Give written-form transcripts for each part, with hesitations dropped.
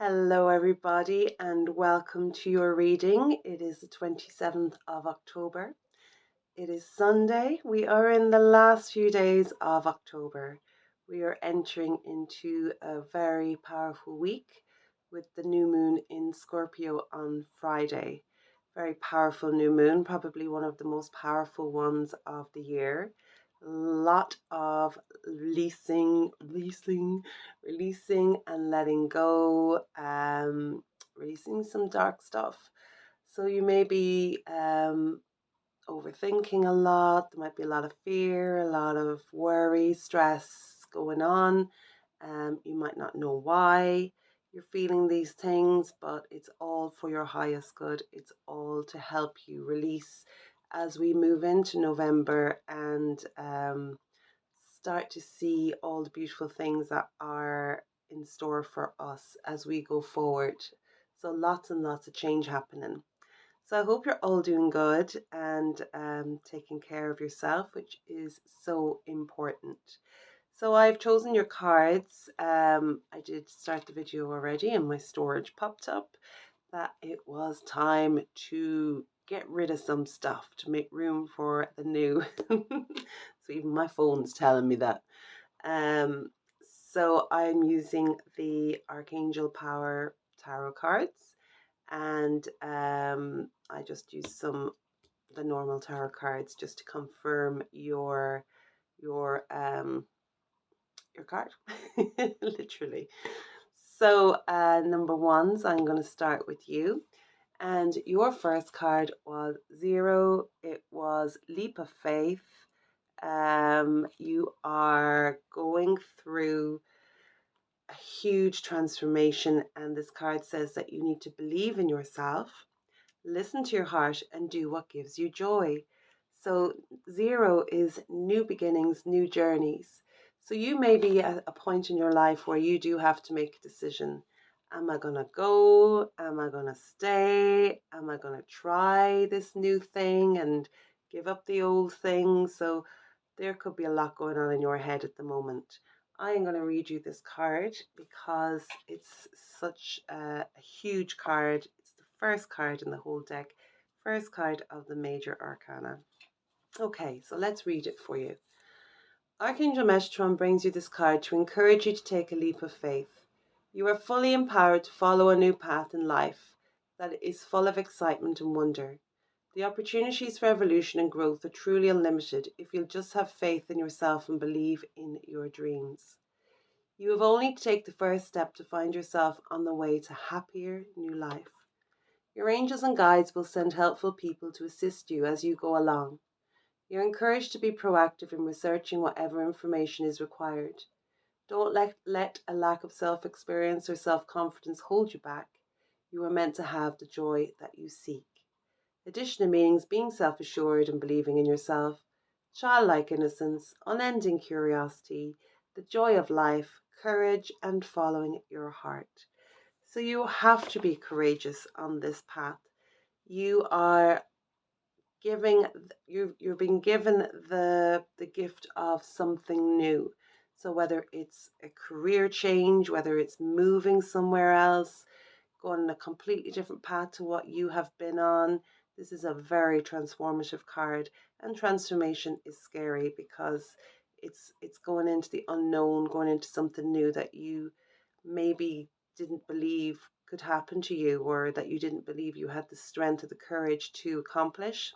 Hello, everybody, and welcome to your reading. It is the 27th of October. It is Sunday. We are in the last few days of October. We are entering into a very powerful week with the new moon in Scorpio on Friday. Very powerful new moon, probably one of the most powerful ones of the year. Lot of releasing and letting go, releasing some dark stuff. So you may be overthinking a lot. There might be a lot of fear, a lot of worry, stress going on. You might not know why you're feeling these things, but it's all for your highest good. It's all to help you release as we move into November and start to see all the beautiful things that are in store for us as we go forward. So lots and lots of change happening. So I hope you're all doing good and taking care of yourself, which is so important. So I've chosen your cards. I did start the video already and my storage popped up that it was time to get rid of some stuff to make room for the new. So even my phone's telling me that. Um, so I'm using the Archangel Power Tarot cards, and I just use the normal tarot cards just to confirm your um your card, literally. So number ones, I'm going to start with you. And your first card was zero. It was leap of faith. You are going through a huge transformation, and this card says that you need to believe in yourself, listen to your heart, and do what gives you joy. So, zero is new beginnings, new journeys. So, you may be at a point in your life where you do have to make a decision. Am I going to go? Am I going to stay? Am I going to try this new thing and give up the old thing? So, there could be a lot going on in your head at the moment. I am going to read you this card because it's such a huge card. It's the first card in the whole deck, first card of the major arcana. Okay, so let's read it for you. Archangel Metatron brings you this card to encourage you to take a leap of faith. You are fully empowered to follow a new path in life that is full of excitement and wonder. The opportunities for evolution and growth are truly unlimited if you'll just have faith in yourself and believe in your dreams. You have only to take the first step to find yourself on the way to happier new life. Your angels and guides will send helpful people to assist you as you go along. You're encouraged to be proactive in researching whatever information is required. Don't let a lack of self-experience or self-confidence hold you back. You are meant to have the joy that you seek. Additional meanings being self-assured and believing in yourself, childlike innocence, unending curiosity, the joy of life, courage, and following your heart. So you have to be courageous on this path. You are you're being given the gift of something new. So whether it's a career change, whether it's moving somewhere else, going on a completely different path to what you have been on, this is a very transformative card. And transformation is scary because it's going into the unknown, going into something new that you maybe didn't believe could happen to you, or that you didn't believe you had the strength or the courage to accomplish,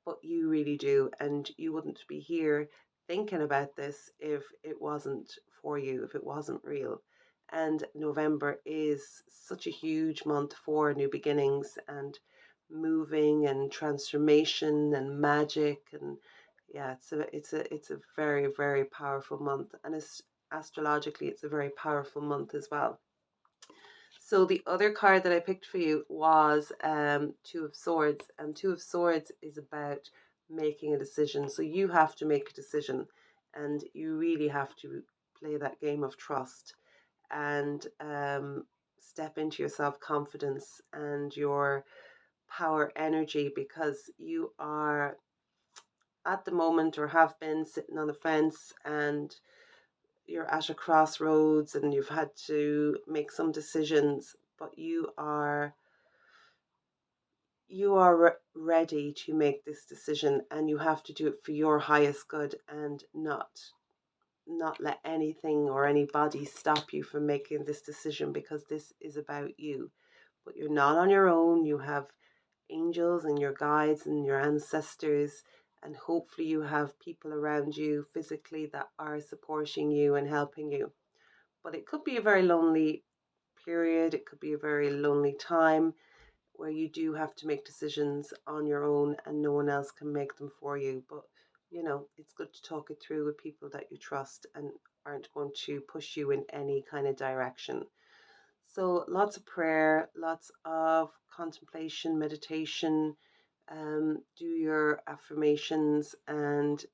but you really do. And you wouldn't be here thinking about this if it wasn't for you, if it wasn't real. And November is such a huge month for new beginnings and moving and transformation and magic. And yeah, it's a very, very powerful month. And it's astrologically, it's a very powerful month as well. So the other card that I picked for you was Two of Swords, and Two of Swords is about making a decision. So you have to make a decision, and you really have to play that game of trust and step into your self-confidence and your power energy, because you are at the moment, or have been, sitting on the fence and you're at a crossroads and you've had to make some decisions, but you are ready to make this decision, and you have to do it for your highest good, and not let anything or anybody stop you from making this decision, because this is about you. But you're not on your own. You have angels and your guides and your ancestors, and hopefully you have people around you physically that are supporting you and helping you. But it could be a very lonely period, it could be a very lonely time where you do have to make decisions on your own and no one else can make them for you. But it's good to talk it through with people that you trust and aren't going to push you in any kind of direction. So lots of prayer, lots of contemplation, meditation. Do your affirmations, and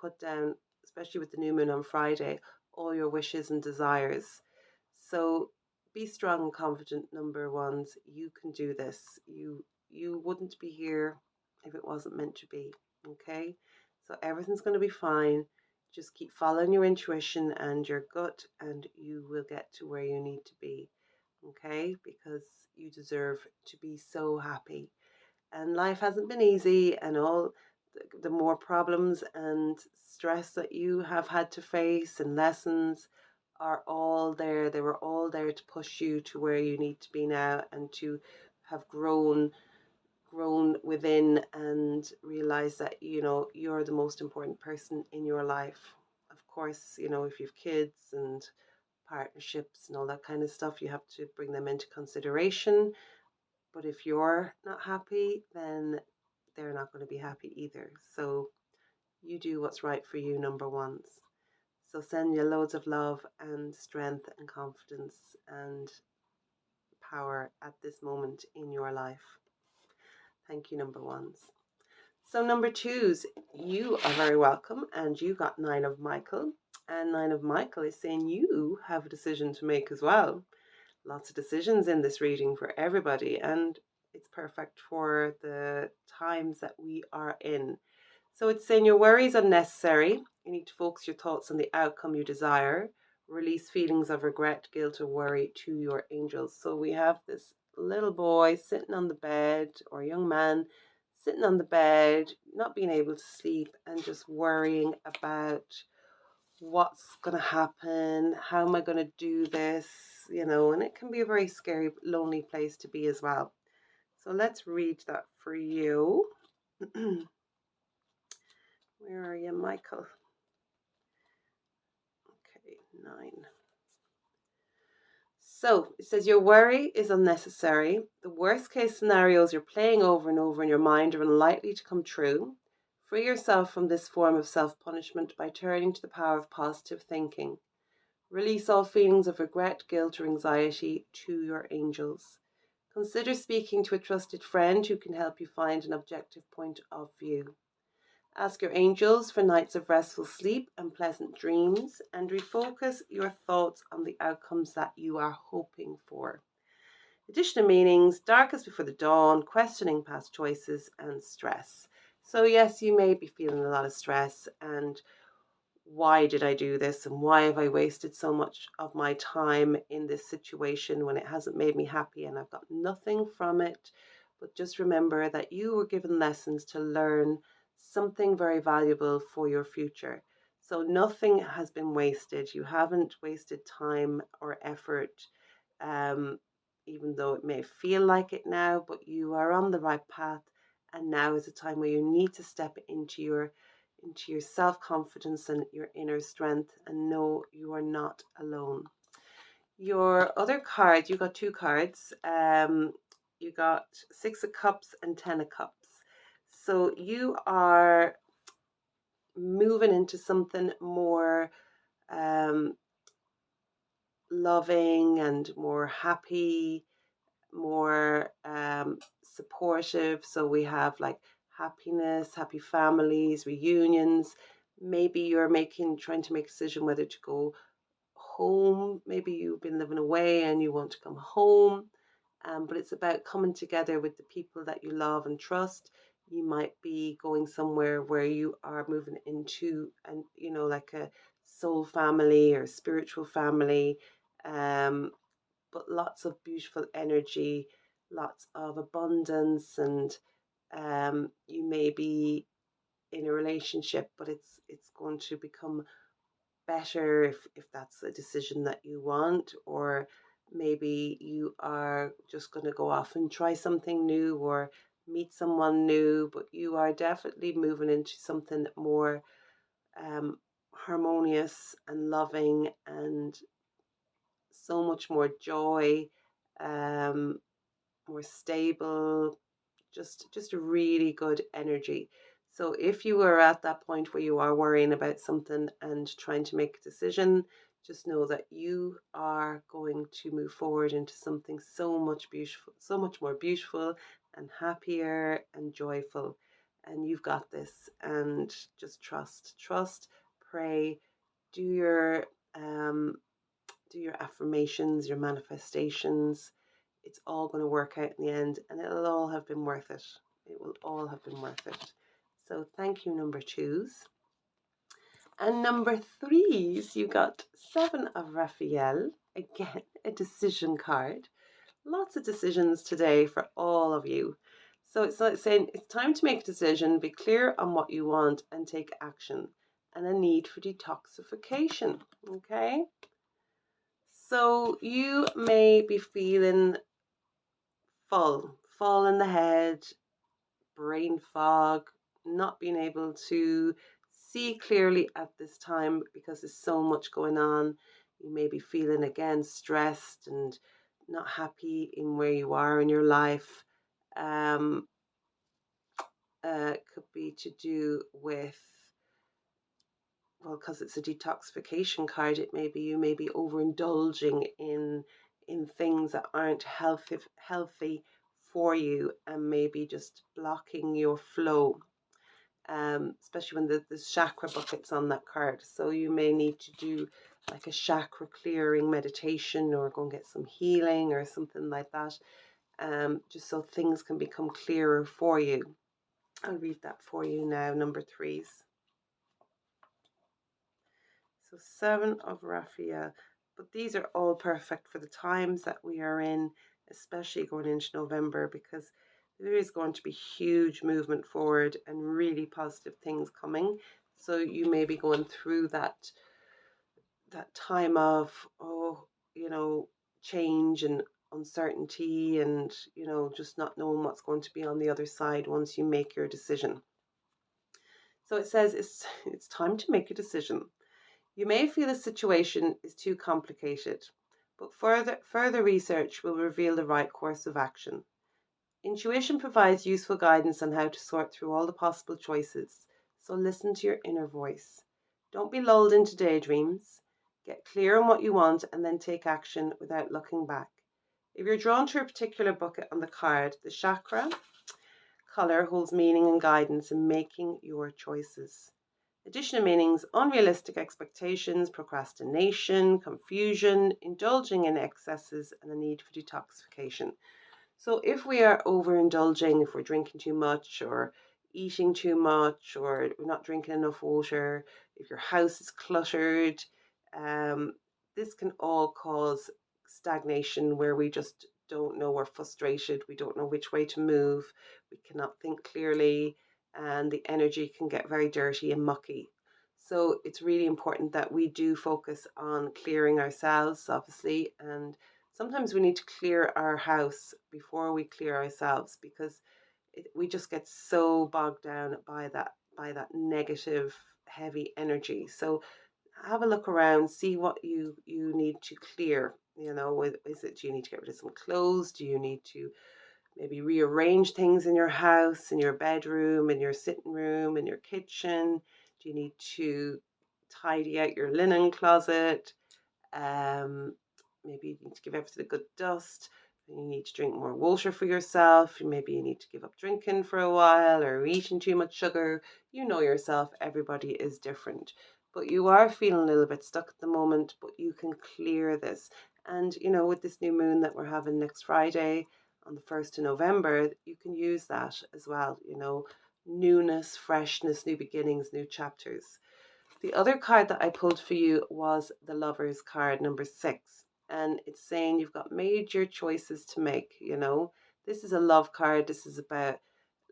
put down, especially with the new moon on Friday, all your wishes and desires. So be strong and confident, number ones. You can do this. You wouldn't be here if it wasn't meant to be. Okay? So everything's going to be fine. Just keep following your intuition and your gut, and you will get to where you need to be. Okay? Because you deserve to be so happy. And life hasn't been easy, and all the more problems and stress that you have had to face and lessons are all there. They were all there to push you to where you need to be now, and to have grown within and realize that you're the most important person in your life. Of course, if you've kids and partnerships and all that kind of stuff, you have to bring them into consideration. But if you're not happy, then they're not going to be happy either. So you do what's right for you, number ones. So send you loads of love and strength and confidence and power at this moment in your life. Thank you, number ones. So number twos, you are very welcome, and you got 9 of Michael. And 9 of Michael is saying you have a decision to make as well. Lots of decisions in this reading for everybody, and it's perfect for the times that we are in. So it's saying your worry is unnecessary. You need to focus your thoughts on the outcome you desire. Release feelings of regret, guilt, or worry to your angels. So we have this little boy sitting on the bed, or a young man sitting on the bed, not being able to sleep, and just worrying about what's going to happen, how am I going to do this, and it can be a very scary, lonely place to be as well. So let's read that for you. Where are you, Michael? Okay, 9. So it says your worry is unnecessary. The worst case scenarios you're playing over and over in your mind are unlikely to come true. Free yourself from this form of self-punishment by turning to the power of positive thinking. Release all feelings of regret, guilt, or anxiety to your angels. Consider speaking to a trusted friend who can help you find an objective point of view. Ask your angels for nights of restful sleep and pleasant dreams, and refocus your thoughts on the outcomes that you are hoping for. Additional meanings: darkest before the dawn, questioning past choices, and stress. So yes, you may be feeling a lot of stress and why did I do this, and why have I wasted so much of my time in this situation when it hasn't made me happy and I've got nothing from it. But just remember that you were given lessons to learn something very valuable for your future. So nothing has been wasted. You haven't wasted time or effort, um, even though it may feel like it now, but you are on the right path. And now is a time where you need to step into your self-confidence and your inner strength, and know you are not alone. Your other cards, you got 2 cards. You got 6 of Cups and 10 of Cups. So you are moving into something more loving and more happy, more supportive. So we have like happiness, happy families, reunions. Maybe you're trying to make a decision whether to go home. Maybe you've been living away and you want to come home. But it's about coming together with the people that you love and trust. You might be going somewhere where you are moving into, and like a soul family or spiritual family. Um, but lots of beautiful energy, lots of abundance, and you may be in a relationship, but it's going to become better if that's a decision that you want, or maybe you are just going to go off and try something new or meet someone new, but you are definitely moving into something more harmonious and loving and so much more joy, um, more stable, just a really good energy. So if you are at that point where you are worrying about something and trying to make a decision, just know that you are going to move forward into something so much beautiful, so much more beautiful and happier and joyful. And you've got this. And just trust, pray, do your um do your affirmations, your manifestations. It's all going to work out in the end, and it'll all have been worth it. It will all have been worth it. So thank you, number twos. And number threes, you got Seven of Raphael. Again, a decision card. Lots of decisions today for all of you. So it's like saying it's time to make a decision, be clear on what you want, and take action. And a need for detoxification. Okay? So you may be feeling full in the head, brain fog, not being able to see clearly at this time because there's so much going on. You may be feeling again stressed and not happy in where you are in your life. Um, could be to do with, well, because it's a detoxification card, it may be you may be overindulging in things that aren't healthy for you, and maybe just blocking your flow. Especially when there's chakra buckets on that card, so you may need to do like a chakra clearing meditation or go and get some healing or something like that. Just so things can become clearer for you. I'll read that for you now. Number threes. So Seven of Raphael. But these are all perfect for the times that we are in, especially going into November, because there is going to be huge movement forward and really positive things coming. So you may be going through that time of change and uncertainty, and just not knowing what's going to be on the other side once you make your decision. So it says it's time to make a decision. You may feel a situation is too complicated, but further research will reveal the right course of action. Intuition provides useful guidance on how to sort through all the possible choices, so listen to your inner voice. Don't be lulled into daydreams. Get clear on what you want and then take action without looking back. If you're drawn to a particular bucket on the card, the chakra color holds meaning and guidance in making your choices. Additional meanings: unrealistic expectations, procrastination, confusion, indulging in excesses, and a need for detoxification. So if we are overindulging, if we're drinking too much or eating too much, or we're not drinking enough water, if your house is cluttered, um, this can all cause stagnation where we just don't know, we're frustrated, we don't know which way to move, we cannot think clearly, and the energy can get very dirty and mucky. So it's really important that we do focus on clearing ourselves, obviously, and sometimes we need to clear our house before we clear ourselves, because we just get so bogged down by that negative heavy energy. So have a look around, see what you need to clear. Is it, do you need to get rid of some clothes? Do you need to maybe rearrange things in your house, in your bedroom, in your sitting room, in your kitchen? Do you need to tidy out your linen closet? Maybe you need to give everything a good dust. You need to drink more water for yourself. Maybe you need to give up drinking for a while or eating too much sugar. You know yourself, everybody is different. But you are feeling a little bit stuck at the moment, but you can clear this. And, with this new moon that we're having next Friday on the 1st of November, you can use that as well, newness, freshness, new beginnings, new chapters. The other card that I pulled for you was the Lovers card, number 6. And it's saying you've got major choices to make, you know. This is a love card. This is about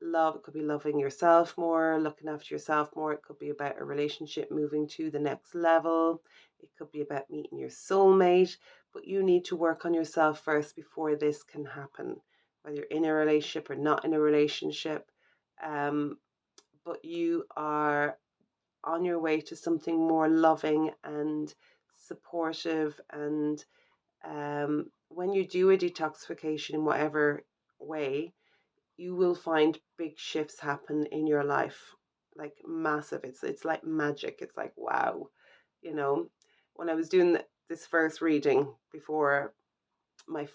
love. It could be loving yourself more, looking after yourself more. It could be about a relationship moving to the next level. It could be about meeting your soulmate. But you need to work on yourself first before this can happen, whether you're in a relationship or not in a relationship. Um, but you are on your way to something more loving and supportive. And when you do a detoxification in whatever way, you will find big shifts happen in your life, like massive. It's like magic. It's like wow, you know. When I was doing this first reading before, my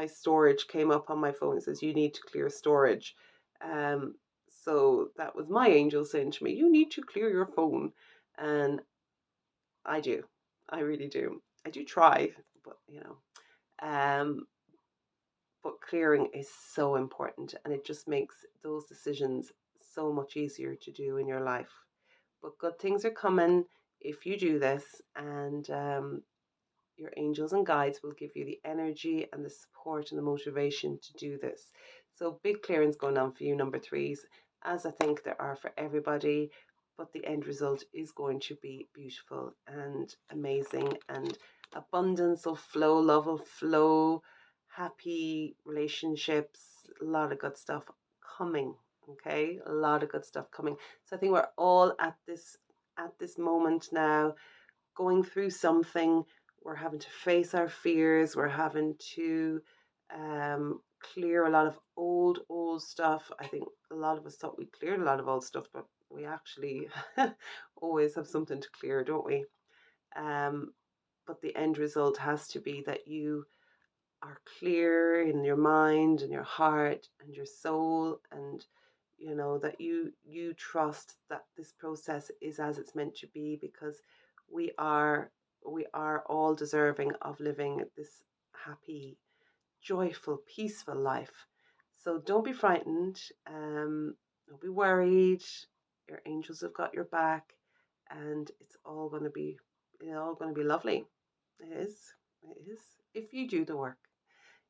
storage came up on my phone. It says you need to clear storage. Um, so that was my angel saying to me, you need to clear your phone. And I do. I really do. I do try, but um, but clearing is so important, and it just makes those decisions so much easier to do in your life. But good things are coming if you do this, and your angels and guides will give you the energy and the support and the motivation to do this. So big clearings going on for you, number threes, as I think there are for everybody. But the end result is going to be beautiful and amazing, and abundance will flow, love will flow, happy relationships, a lot of good stuff coming. Okay, a lot of good stuff coming. So I think we're all at this moment now, going through something. We're having to face our fears. We're having to clear a lot of old stuff. I think a lot of us thought we cleared a lot of old stuff, but we actually always have something to clear, don't we? Um, but the end result has to be that you are clear in your mind and your heart and your soul, and that you trust that this process is as it's meant to be, because we are we are all deserving of living this happy, joyful, peaceful life. So don't be frightened, don't be worried. Your angels have got your back, and it's all going to be lovely. It is if you do the work.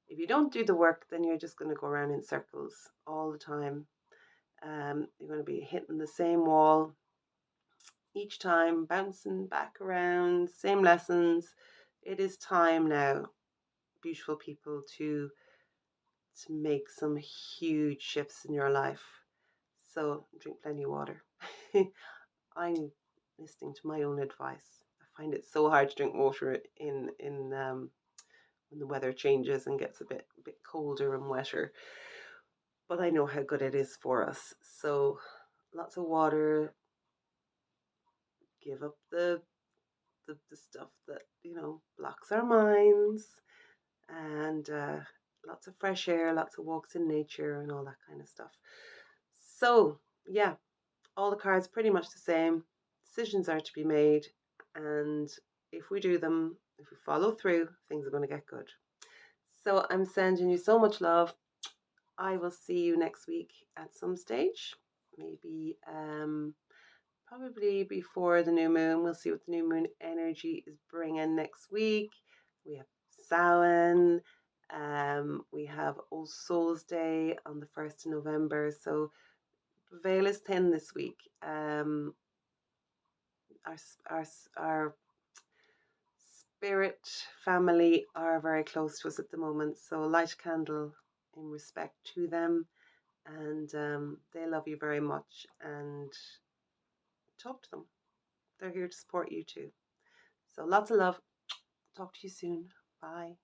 If you don't do the work, then you're just going to go around in circles all the time. You're going to be hitting the same wall each time, bouncing back around, same lessons. It is time now, beautiful people, to make some huge shifts in your life. So drink plenty of water. I'm listening to my own advice. I find it so hard to drink water in when the weather changes and gets a bit colder and wetter. But I know how good it is for us. So lots of water. Give up the stuff that blocks our minds, and lots of fresh air, lots of walks in nature, and all that kind of stuff. So yeah, all the cards pretty much the same. Decisions are to be made, and if we do them, if we follow through, things are going to get good. So I'm sending you so much love. I will see you next week at some stage, maybe probably before the new moon. We'll see what the new moon energy is bringing next week. We have Samhain. We have All Souls Day on the 1st of November. So the veil is thin this week. Our spirit family are very close to us at the moment. So light a candle in respect to them, and they love you very much. And talk to them. They're here to support you too. So lots of love. Talk to you soon. Bye.